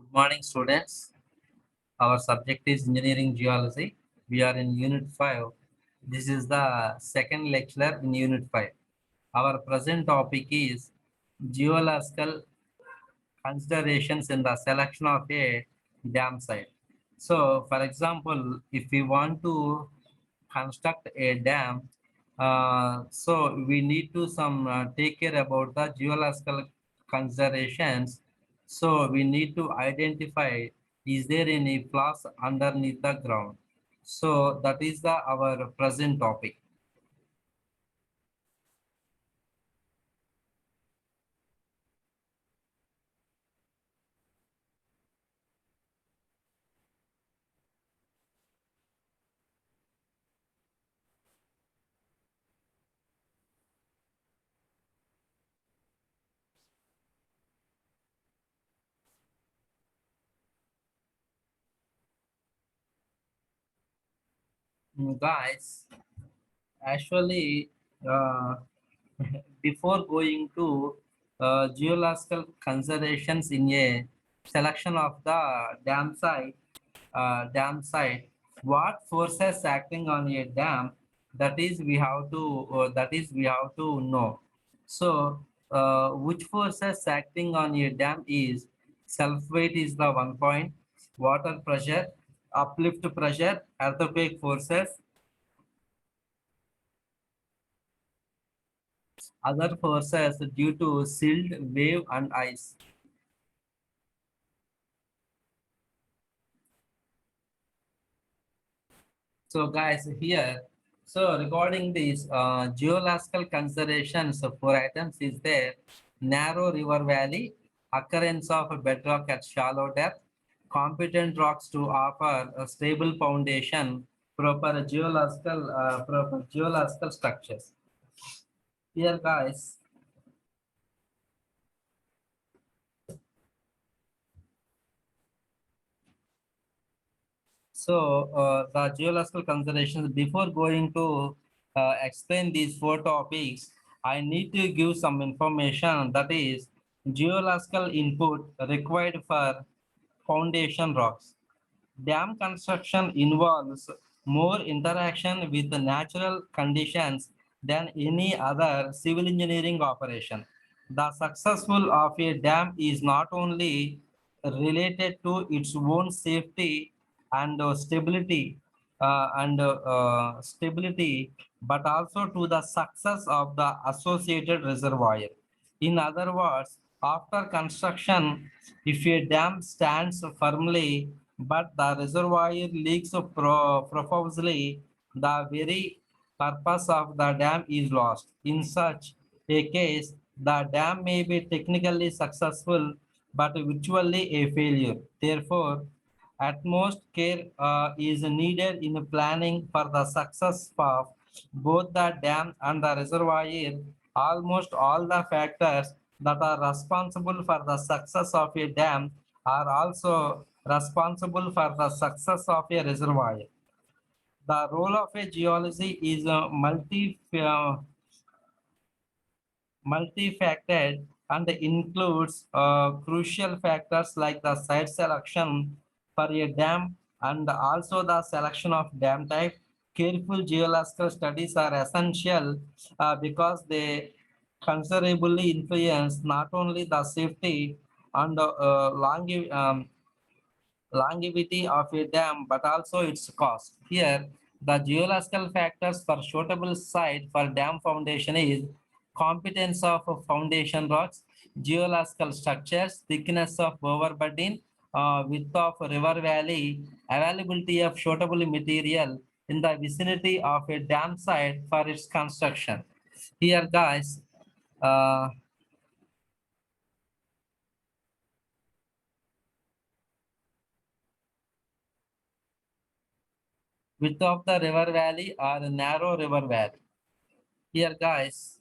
Good morning, students. Our subject is engineering geology. We are in Unit 5. This is the second lecture in Unit 5. Our present topic is geological considerations in the selection of a dam site. So, for example, if we want to construct a dam, so we need to some take care about the geological considerations. So we need to identify, is there any flaws underneath the ground? So that is the our present topic. Guys, actually, uh, before going to geological considerations in a selection of the dam site, what forces acting on a dam, that is we have to know. So which forces acting on a dam is self weight is the 1 point, water pressure, uplift pressure, earthquake forces, other forces due to silt, wave and ice. So guys, here, so regarding these geological considerations, so four items is there: narrow river valley, occurrence of bedrock at shallow depth, competent rocks to offer a stable foundation, proper geological structures. Here guys, so the geological considerations, before going to explain these four topics, I need to give some information, that is geological input required for foundation rocks. Dam construction involves more interaction with the natural conditions than any other civil engineering operation. The successful of a dam is not only related to its own safety and stability, but also to the success of the associated reservoir. In other words, after construction, if a dam stands firmly but the reservoir leaks profusely, the very purpose of the dam is lost. In such a case, the dam may be technically successful but virtually a failure. Therefore, utmost care is needed in planning for the success of both the dam and the reservoir. Almost all the factors that are responsible for the success of a dam are also responsible for the success of a reservoir. The role of a geology is multifaceted and includes crucial factors like the site selection for a dam and also the selection of dam type. Careful geological studies are essential because they considerably influence not only the safety and longevity of a dam, but also its cost. Here, the geological factors for suitable site for dam foundation is competence of foundation rocks, geological structures, thickness of overburden, width of river valley, availability of suitable material in the vicinity of a dam site for its construction. Here, guys, uh, width of the river valley or narrow river valley. Here, guys,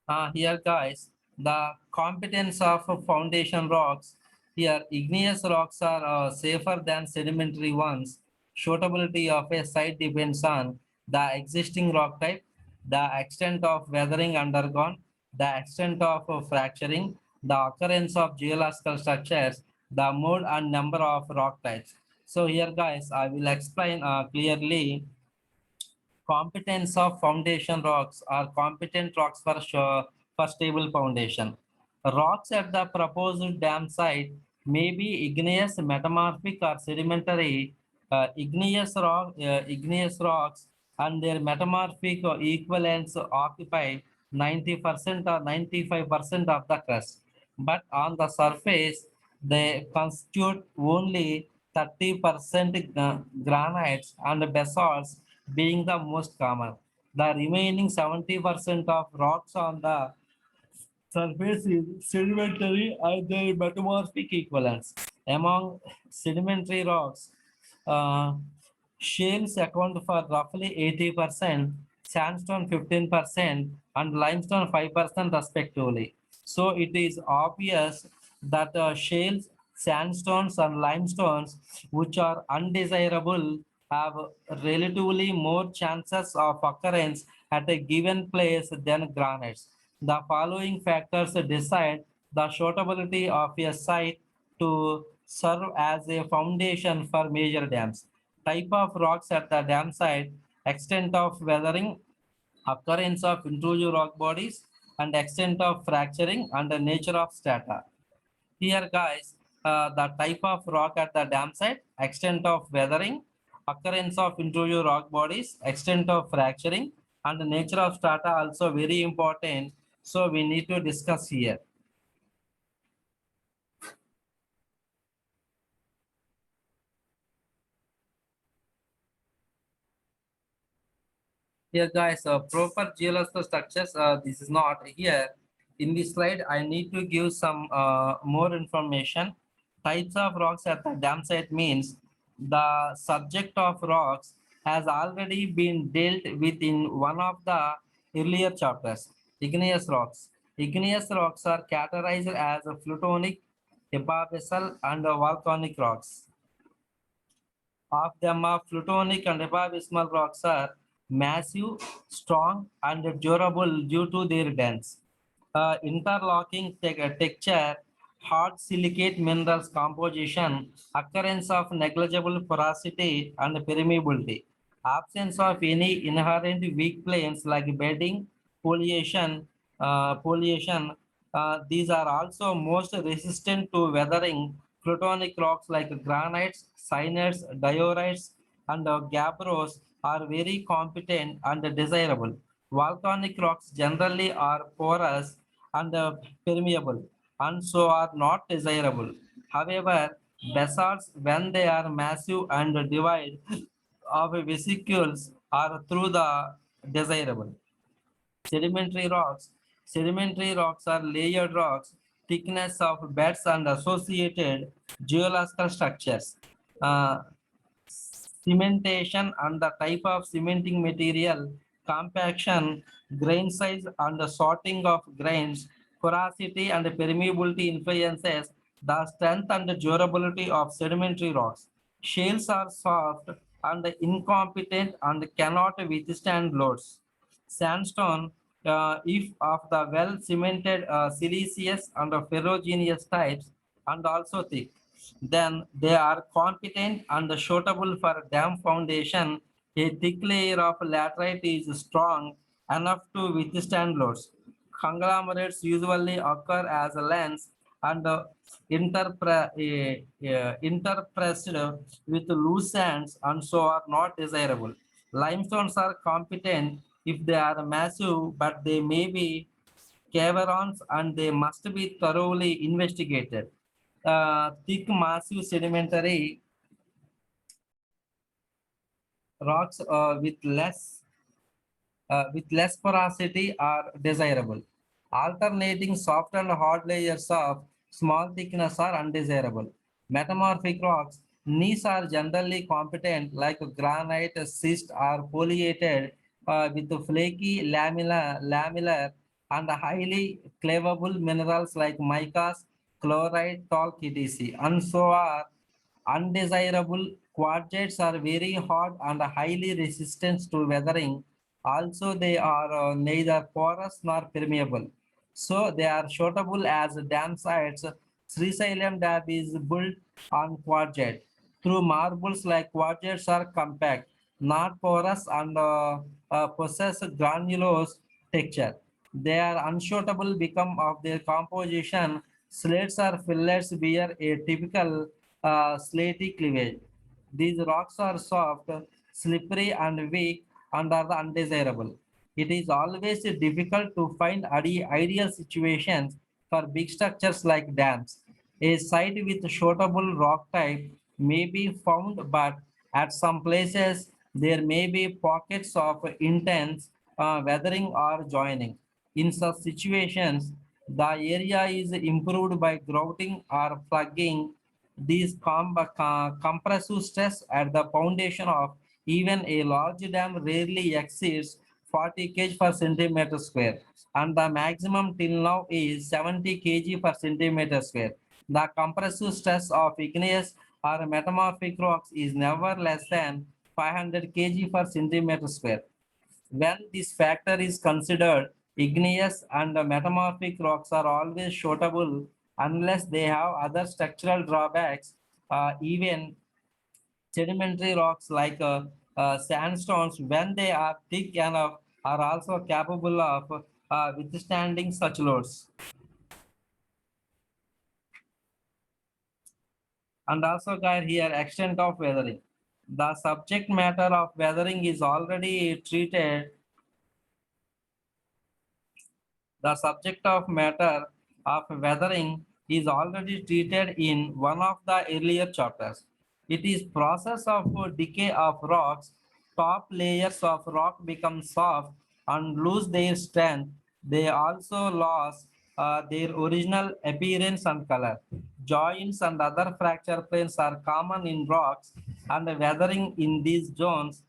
the competence of foundation rocks Here, igneous rocks are safer than sedimentary ones. Suitability of a site depends on the existing rock type, the extent of weathering undergone, the extent of fracturing, the occurrence of geological structures, the mode and number of rock types. So here, guys, I will explain clearly competence of foundation rocks are competent rocks for sure for stable foundation. Rocks at the proposed dam site may be igneous, metamorphic, or sedimentary. Igneous rocks and their metamorphic equivalents occupy 90% or 95% of the crust, but on the surface they constitute only 30% granites and basalts being the most common. The remaining 70% of rocks on the surface is sedimentary and their metamorphic equivalents. Among sedimentary rocks, uh, shales account for roughly 80%, sandstone 15%, and limestone 5% respectively. So it is obvious that shales, sandstones, and limestones, which are undesirable, have relatively more chances of occurrence at a given place than granites. The following factors decide the suitability of a site to serve as a foundation for major dams. Type of rocks at the dam site, extent of weathering, occurrence of intrusive rock bodies, and extent of fracturing and the nature of strata. Here, guys, the type of rock at the dam site, extent of weathering, occurrence of intrusive rock bodies, extent of fracturing, and the nature of strata also very important. So we need to discuss here. Here, guys, proper geological structures. This is not here. In this slide, I need to give some more information. Types of rocks at the dam site means the subject of rocks has already been dealt with in one of the earlier chapters. Igneous rocks. Igneous rocks are categorized as plutonic, epiabyssal, and volcanic rocks. Of them are plutonic and epiabysmal rocks are massive, strong, and durable due to their dense interlocking texture, hard silicate minerals composition, occurrence of negligible porosity and permeability, absence of any inherent weak planes like bedding, foliation. These are also most resistant to weathering. Plutonic rocks like granites, syenite, diorites, and gabbros are very competent and desirable. Volcanic rocks generally are porous and permeable and so are not desirable. However, basalts, when they are massive and divide of vesicles, are through the desirable. Sedimentary rocks. Sedimentary rocks are layered rocks, thickness of beds and associated geological structures. Uh, Cementation and the type of cementing material, compaction, grain size and the sorting of grains, porosity and permeability influences the strength and durability of sedimentary rocks. Shales are soft and incompetent and cannot withstand loads. Sandstone, if of the well cemented siliceous and ferruginous types and also thick, then they are competent and suitable for dam foundation. A thick layer of laterite is strong enough to withstand loads. Conglomerates usually occur as a lens and interpressed with loose sands and so are not desirable. Limestones are competent if they are massive, but they may be caverns and they must be thoroughly investigated. Thick, massive sedimentary rocks with less porosity are desirable. Alternating soft and hard layers of small thickness are undesirable. Metamorphic rocks, gneiss are generally competent like granite, schist, or foliated with flaky lamellar and highly cleavable minerals like micas, chloride, talc, etc. And so are undesirable quartzites are very hard and highly resistant to weathering. Also, they are neither porous nor permeable. So they are suitable as dam sites. Sri Salem Dam is built on quartzite. Through marbles like quartzites are compact, not porous and possess granulose texture. They are unsuitable because of their composition. Slates or fillets bear a typical slaty cleavage. These rocks are soft, slippery, and weak and are undesirable. It is always difficult to find ideal situations for big structures like dams. A site with suitable rock type may be found, but at some places there may be pockets of intense weathering or joining. In such situations, the area is improved by grouting or plugging. These compressive stress at the foundation of even a large dam rarely exceeds 40 kg per centimeter square, and the maximum till now is 70 kg per centimeter square. The compressive stress of igneous or metamorphic rocks is never less than 500 kg per centimeter square. When this factor is considered, igneous and metamorphic rocks are always suitable unless they have other structural drawbacks. Even sedimentary rocks like sandstones, when they are thick enough, are also capable of withstanding such loads. And also, guys, here extent of weathering. The subject matter of weathering is already treated. The subject of matter of weathering is already treated in one of the earlier chapters. It is process of decay of rocks. Top layers of rock become soft and lose their strength. They also lose their original appearance and color. Joints and other fracture planes are common in rocks, and weathering in these zones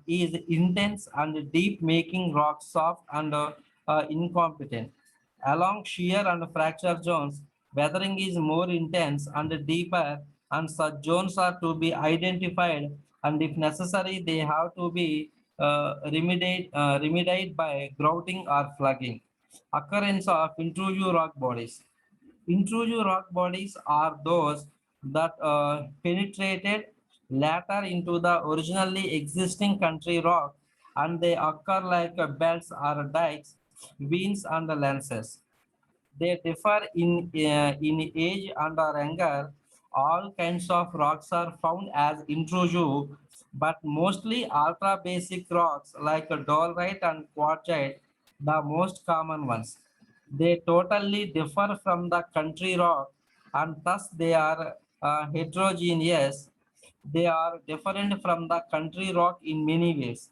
is intense and deep, making rocks soft and incompetent. Along shear and fracture zones, weathering is more intense and deeper, and such zones are to be identified, and if necessary, they have to be remedied by grouting or flagging. Occurrence of intrusive rock bodies. Intrusive rock bodies are those that penetrated later into the originally existing country rock, and they occur like belts or dikes, veins, and lenses. They differ in age and are younger. All kinds of rocks are found as intrusive, but mostly ultra basic rocks like dolerite and quartzite, the most common ones. They totally differ from the country rock, and thus they are heterogeneous. They are different from the country rock in many ways.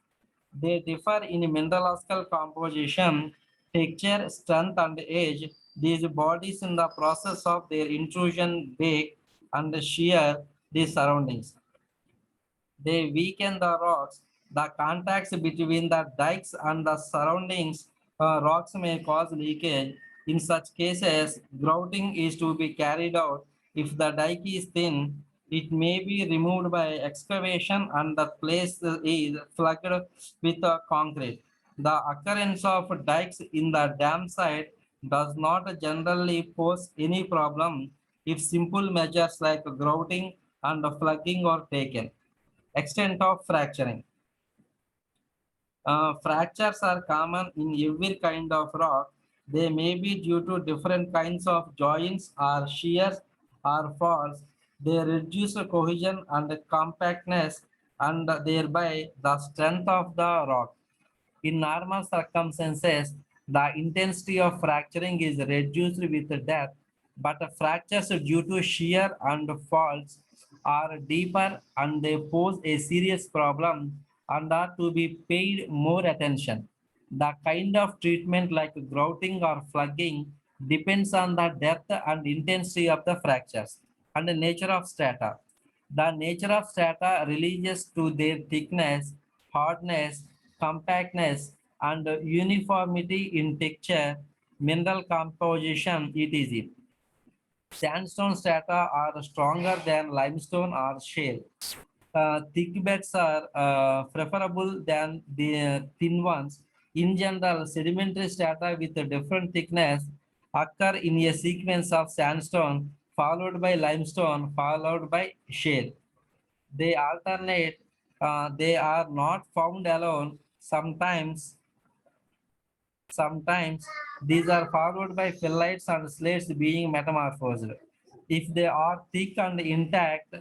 They differ in mineralogical composition, texture, strength, and age. These bodies, in the process of their intrusion, bake and shear the surroundings. They weaken the rocks. The contacts between the dikes and the surroundings rocks may cause leakage. In such cases, grouting is to be carried out. If the dike is thin, it may be removed by excavation and the place is plugged with concrete. The occurrence of dikes in the dam site does not generally pose any problem if simple measures like grouting and plugging are taken. Extent of fracturing. Fractures are common in every kind of rock. They may be due to different kinds of joints or shears or faults. They reduce the cohesion and compactness and thereby the strength of the rock. In normal circumstances, the intensity of fracturing is reduced with depth, but fractures due to shear and faults are deeper and they pose a serious problem and are to be paid more attention. The kind of treatment like grouting or plugging depends on the depth and intensity of the fractures and the nature of strata. The nature of strata relates to their thickness, hardness, compactness, and uniformity in texture, mineral composition, etc. Sandstone strata are stronger than limestone or shale. Thick beds are preferable than the thin ones. In general, sedimentary strata with a different thickness occur in a sequence of sandstone, followed by limestone, followed by shale. They alternate. They are not found alone. Sometimes these are followed by phyllites and slates being metamorphosed. If they are thick and intact,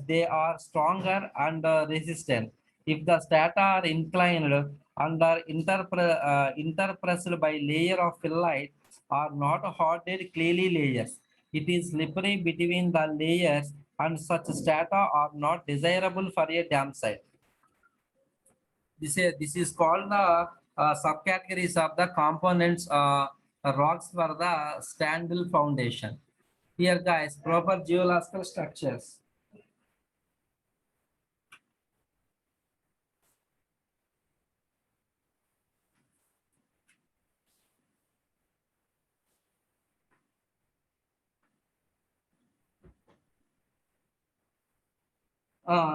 they are stronger and resistant. If the strata are inclined and are interpressed by layer of phylite, are not hardened clayey layers. It is slippery between the layers, and such strata are not desirable for a dam site. This is called the subcategories of the components rocks for the Stanville foundation. Here guys, proper geological structures.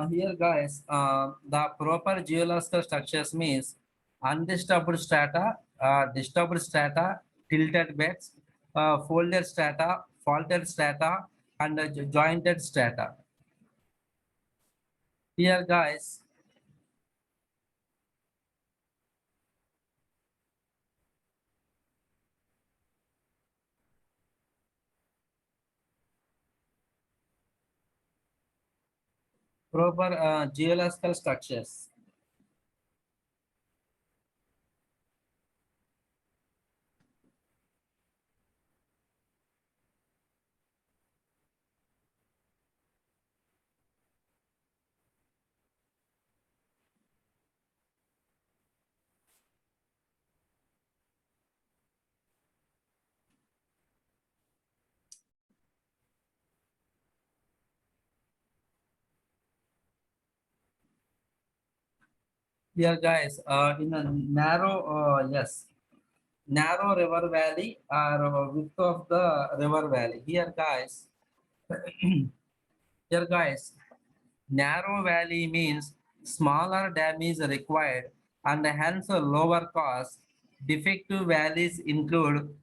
Here guys, the proper geological structures means undisturbed strata, disturbed strata, tilted beds, folded strata, faulted strata, and jointed strata. Here guys, proper geological structures. Here guys, in a narrow river valley or width of the river valley. Here guys, narrow valley means smaller dam is required and hence a lower cost. Defective valleys include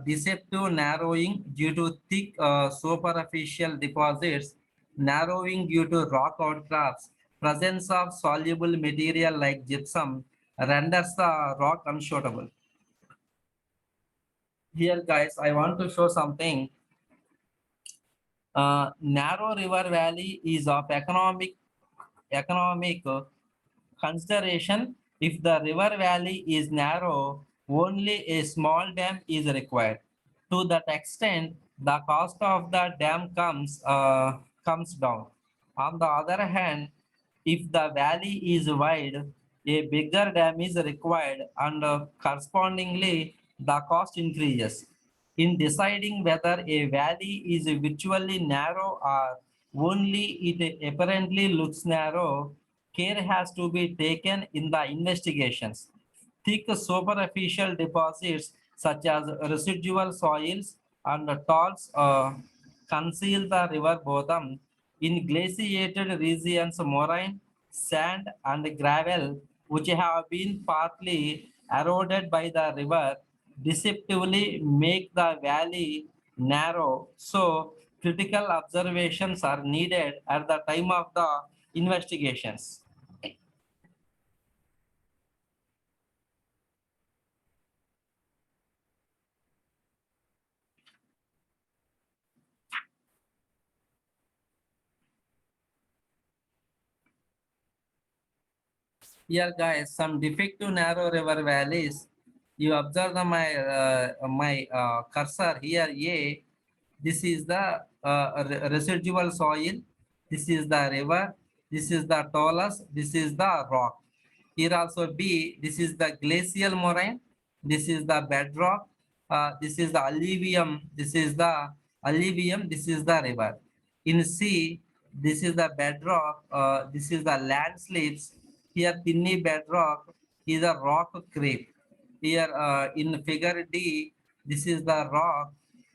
deceptive narrowing due to thick superficial deposits, narrowing due to rock outcrops, presence of soluble material like gypsum renders the rock unsuitable. Here guys, I want to show something. Narrow river valley is of economic consideration. If the river valley is narrow, only a small dam is required. To that extent, the cost of the dam comes down. On the other hand, if the valley is wide, a bigger dam is required and correspondingly the cost increases. In deciding whether a valley is virtually narrow or only it apparently looks narrow, care has to be taken in the investigations. Thick superficial deposits such as residual soils and talls conceal the river bottom. In glaciated regions, moraine, sand, and gravel, which have been partly eroded by the river, deceptively make the valley narrow. So, critical observations are needed at the time of the investigations. Here, guys, some defective narrow river valleys. You observe my cursor here. A. This is the residual soil. This is the river. This is the talus. This is the rock. Here also B. This is the glacial moraine. This is the bedrock. This is the alluvium. This is the alluvium. This is the river. In C, this is the bedrock. This is the landslips. Here, thinny bedrock is a rock creep. Here, in figure D, this is the rock.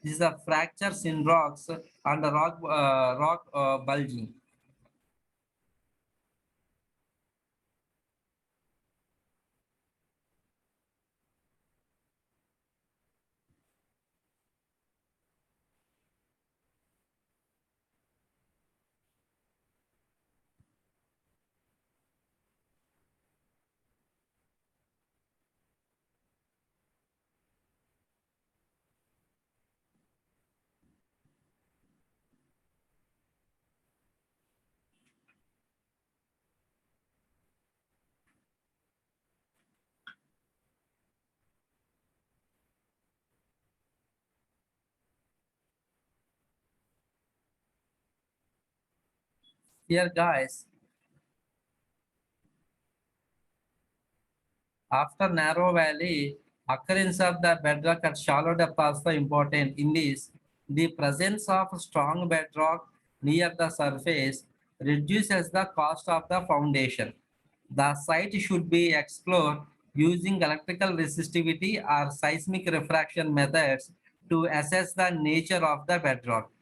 This is the fractures in rocks and the rock bulging. Here, guys, after narrow valley, occurrence of the bedrock at shallow depth also important. In this, the presence of strong bedrock near the surface reduces the cost of the foundation. The site should be explored using electrical resistivity or seismic refraction methods to assess the nature of the bedrock.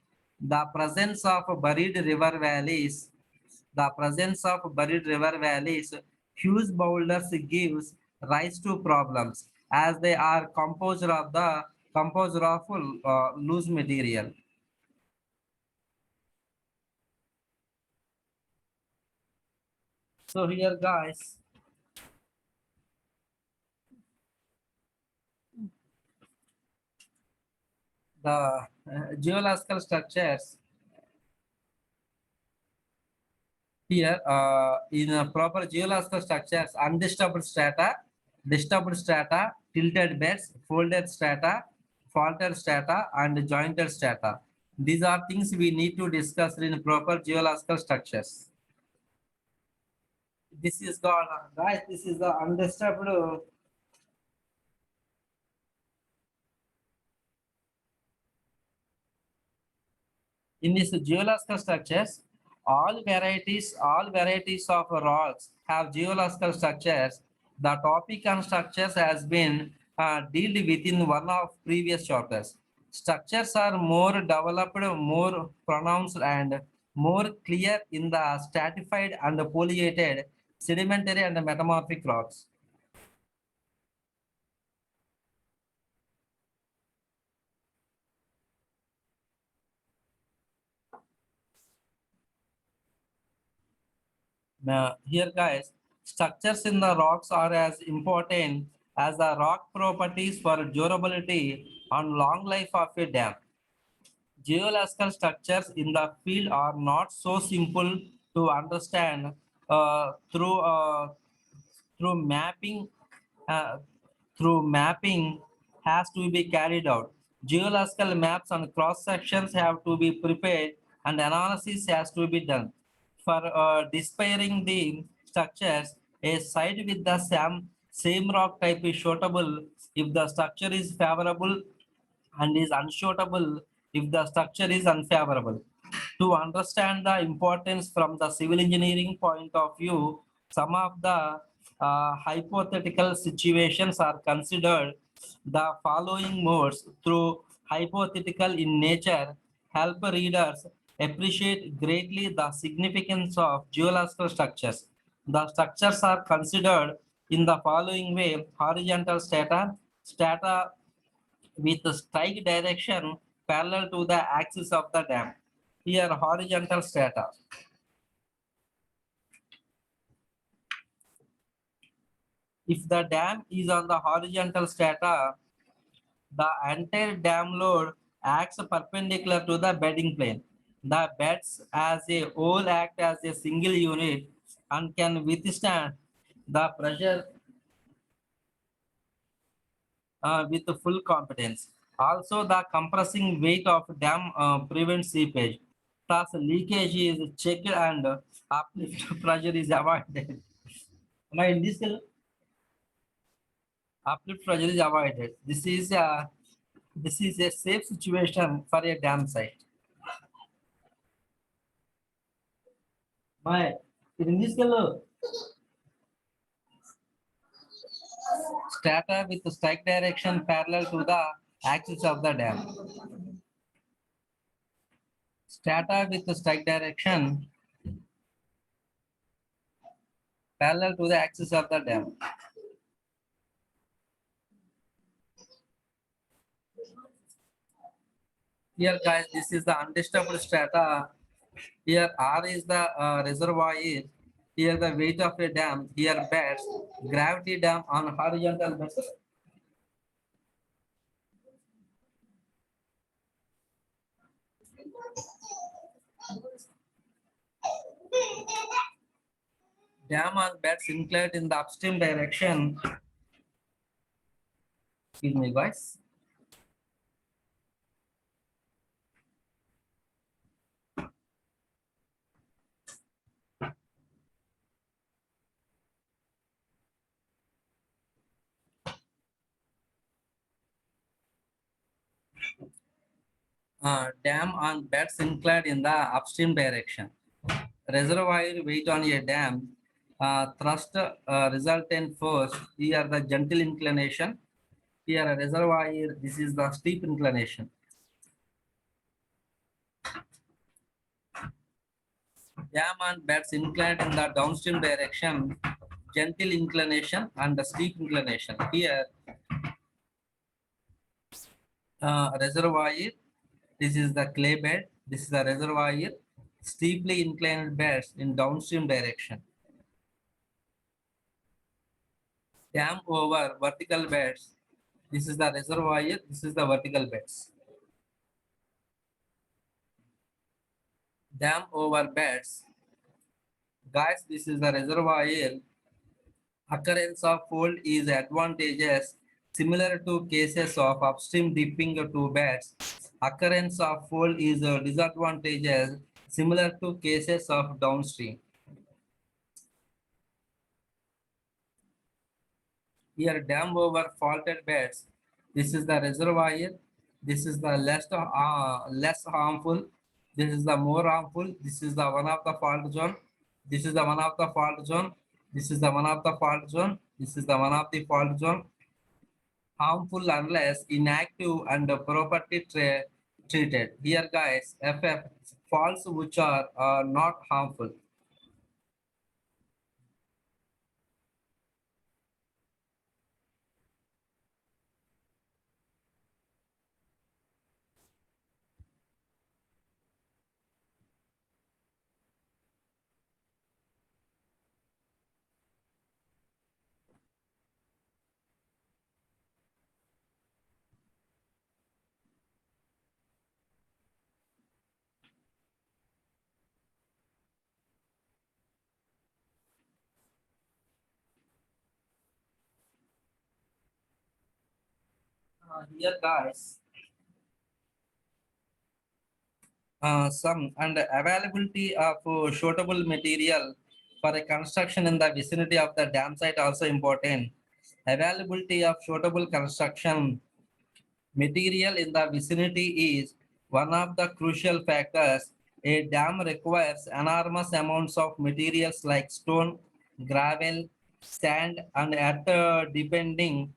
The presence of buried river valleys the presence of buried river valleys, huge boulders gives rise to problems as they are composed of loose material. So here, guys, the geological structures here in proper geological structures, undisturbed strata, disturbed strata, tilted beds, folded strata, faulted strata, and jointed strata. These are things we need to discuss in proper geological structures. This is called, guys, this is the undisturbed. In these geological structures, all varieties of rocks have geological structures. The topic on structures has been dealt within one of previous chapters. Structures are more developed, more pronounced, and more clear in the stratified and foliated sedimentary and metamorphic rocks. Now, here, guys, structures in the rocks are as important as the rock properties for durability and long life of a dam. Geological structures in the field are not so simple to understand uh, through uh, through mapping uh, mapping has to be carried out. Geological maps and cross sections have to be prepared and analysis has to be done. For despairing the structures, a site with the same rock type is suitable if the structure is favorable and is unsuitable if the structure is unfavorable. To understand the importance from the civil engineering point of view, some of the hypothetical situations are considered. The following modes through hypothetical in nature help readers appreciate greatly the significance of geological structures. The structures are considered in the following way: horizontal strata with the strike direction parallel to the axis of the dam. Here, horizontal strata. If the dam is on the horizontal strata, the entire dam load acts perpendicular to the bedding plane. The beds as a whole act as a single unit and can withstand the pressure with full competence. Also, the compressing weight of dam prevents seepage. Thus, leakage is checked and uplift pressure is avoided. Am I in this? Uplift pressure is avoided. This is a safe situation for a dam site. My in this strata with strike direction parallel to the axis of the dam. Strata with the strike direction parallel to the axis of the dam. Here guys, this is the undisturbed strata. Here R is the reservoir. Here the weight of a dam. Here beds. Gravity dam on horizontal beds. Dam on beds inclined in the upstream direction. Excuse me guys. Dam on beds inclined in the upstream direction. Reservoir weight on a dam, thrust resultant force, here the gentle inclination, here a reservoir, this is the steep inclination. Dam on beds inclined in the downstream direction, gentle inclination and the steep inclination. Here, reservoir, this is the clay bed, this is the reservoir, steeply inclined beds in downstream direction. Dam over vertical beds. This is the reservoir. This is the vertical beds. Dam over beds. Guys, this is the reservoir. Occurrence of fold is advantageous, similar to cases of upstream dipping to beds. Occurrence of fold is disadvantageous, similar to cases of downstream. Here, dam over faulted beds. This is the reservoir. This is the less harmful. This is the more harmful. This is the one of the fault zone. This is the one of the fault zone. This is the one of the fault zone. This is the one of the fault zone. Harmful unless inactive and property treated. Here, guys, FF faults which are not harmful. Here, guys, some and availability of suitable material for a construction in the vicinity of the dam site also important. Availability of suitable construction material in the vicinity is one of the crucial factors. A dam requires enormous amounts of materials like stone, gravel, sand, and earth depending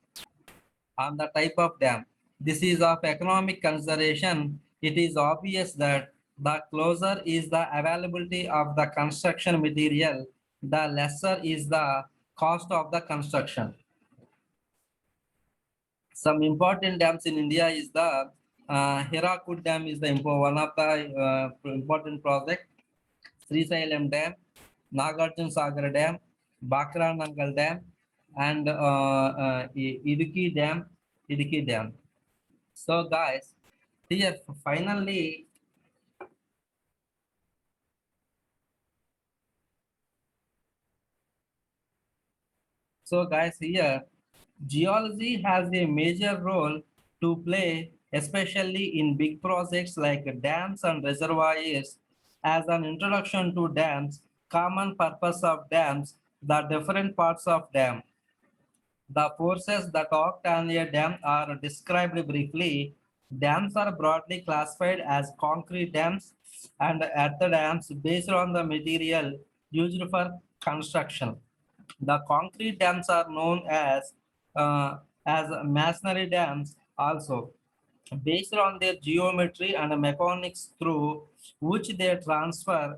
on the type of dam. This is of economic consideration. It is obvious that the closer is the availability of the construction material, the lesser is the cost of the construction. Some important dams in India is the Hirakud Dam is the one of the important project. Srisailam Dam, Nagarjuna Sagar Dam, Bakra Nangal Dam, and Idukki Dam. Idukki Dam. So guys, here finally, so guys here, geology has a major role to play, especially in big projects like dams and reservoirs. As an introduction to dams, common purpose of dams, the different parts of dam. The forces that act on a dam are described briefly. Dams are broadly classified as concrete dams and earth dams based on the material used for construction. The concrete dams are known as masonry dams also. based on their geometry and mechanics through which they transfer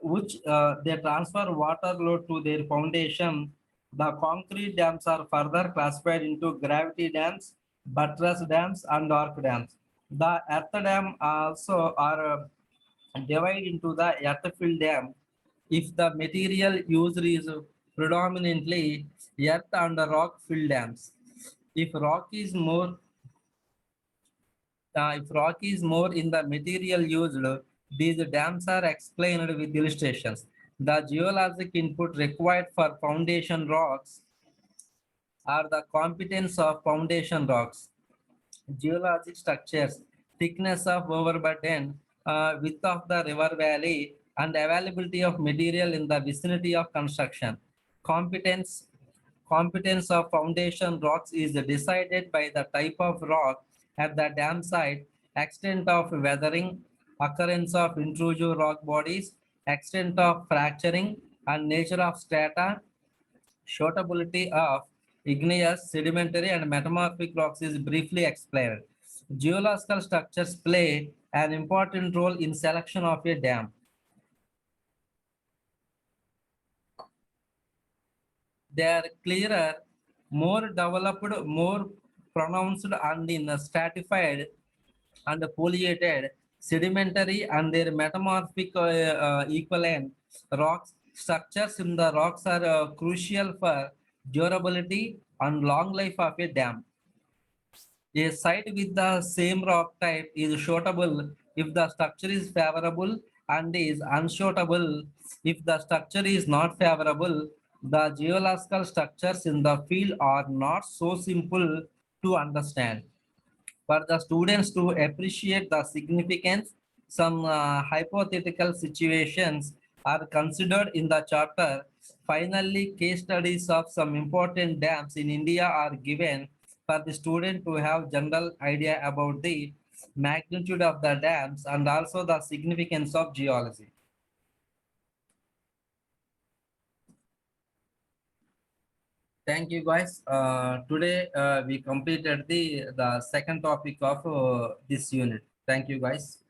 water load to their foundation. The concrete dams are further classified into gravity dams, buttress dams, and arc dams. The earth dam also are divided into the earth fill dam if the material used is predominantly earth and rock fill dams. If rock is more if rock is more in the material used, these dams are explained with illustrations. The geologic input required for foundation rocks are the competence of foundation rocks, geologic structures, thickness of overburden, width of the river valley, and availability of material in the vicinity of construction. Competence Competence of foundation rocks is decided by the type of rock at the dam site, extent of weathering, occurrence of intrusive rock bodies, extent of fracturing, and nature of strata. Suitability of igneous, sedimentary, and metamorphic rocks is briefly explained. Geological structures play an important role in selection of a dam. They are clearer, more developed, more pronounced, and in stratified and foliated, sedimentary, and their metamorphic equivalent rocks. Structures in the rocks are crucial for durability and long life of a dam. A site with the same rock type is suitable if the structure is favorable and is unsuitable if the structure is not favorable. The geological structures in the field are not so simple to understand. For the students to appreciate the significance, some hypothetical situations are considered in the chapter. Finally, case studies of some important dams in India are given for the student to have general idea about the magnitude of the dams and also the significance of geology. Thank you guys. Today we completed the second topic of this unit. Thank you guys.